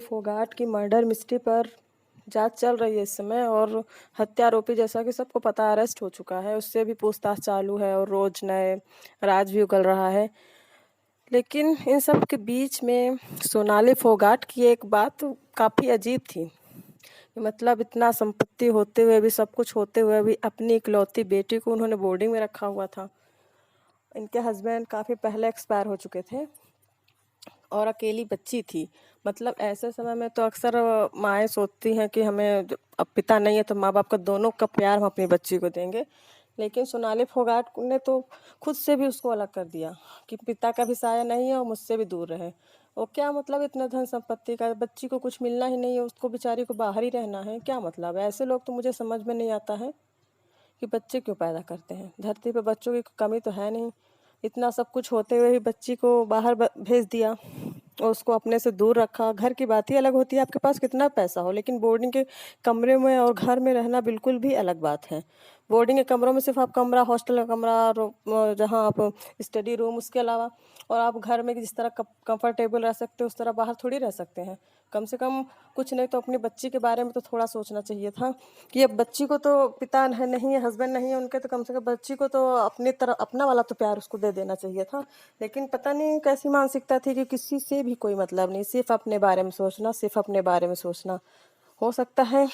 फोगाट की murder mystery पर जांच चल रही है इस समय, और हत्यारोपी जैसा कि सबको पता अरेस्ट हो चुका है, उससे भी पूछताछ चालू है और रोज नए राज भी उगल रहा है। लेकिन इन सब के बीच में सोनाली फोगाट की एक बात काफ़ी अजीब थी कि मतलब इतना संपत्ति होते हुए भी, सब कुछ होते हुए भी, अपनी इकलौती बेटी को उन्होंने बोर्डिंग में रखा हुआ था। इनके हस्बैंड काफ़ी पहले एक्सपायर हो चुके थे और अकेली बच्ची थी। मतलब ऐसे समय में तो अक्सर माएँ सोचती हैं कि हमें अब पिता नहीं है तो माँ बाप का दोनों का प्यार हम अपनी बच्ची को देंगे। लेकिन सोनाली फोगाट ने तो खुद से भी उसको अलग कर दिया कि पिता का भी साया नहीं है और मुझसे भी दूर रहे। और क्या मतलब इतना धन संपत्ति का, बच्ची को कुछ मिलना ही नहीं है, उसको बेचारी को बाहर ही रहना है, क्या मतलब है? ऐसे लोग तो मुझे समझ में नहीं आता है कि बच्चे क्यों पैदा करते हैं। धरती पे बच्चों की कमी तो है नहीं, इतना सब कुछ होते हुए भी बच्ची को बाहर भेज दिया और उसको अपने से दूर रखा। घर की बात ही अलग होती है, आपके पास कितना पैसा हो, लेकिन बोर्डिंग के कमरे में और घर में रहना बिल्कुल भी अलग बात है। बोर्डिंग के कमरों में सिर्फ आप कमरा, हॉस्टल का कमरा, जहाँ आप स्टडी रूम, उसके अलावा और आप घर में जिस तरह कंफर्टेबल रह सकते हो उस तरह बाहर थोड़ी रह सकते हैं। कम से कम कुछ नहीं तो अपनी बच्ची के बारे में तो थोड़ा सोचना चाहिए था कि अब बच्ची को तो पिता नहीं है, हस्बैंड नहीं है उनके, तो कम से कम बच्ची को तो अपनी तरह अपना वाला तो प्यार उसको दे देना चाहिए था। लेकिन पता नहीं कैसी मानसिकता थी कि किसी से भी कोई मतलब नहीं, सिर्फ अपने बारे में सोचना, सिर्फ अपने बारे में सोचना। हो सकता है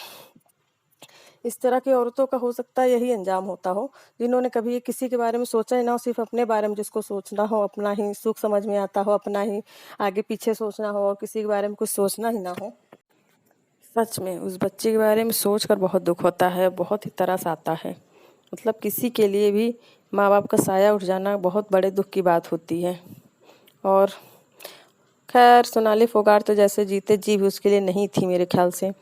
इस तरह की औरतों का, हो सकता है यही अंजाम होता हो, जिन्होंने कभी किसी के बारे में सोचा ही ना हो, सिर्फ अपने बारे में जिसको सोचना हो, अपना ही सुख समझ में आता हो, अपना ही आगे पीछे सोचना हो और किसी के बारे में कुछ सोचना ही ना हो। सच में उस बच्चे के बारे में सोचकर बहुत दुख होता है, बहुत ही तरस आता है। मतलब किसी के लिए भी माँ बाप का साया उठ जाना बहुत बड़े दुख की बात होती है। और खैर सोनाली फोगाट तो जैसे जीते जी भी उसके लिए नहीं थी मेरे ख्याल से।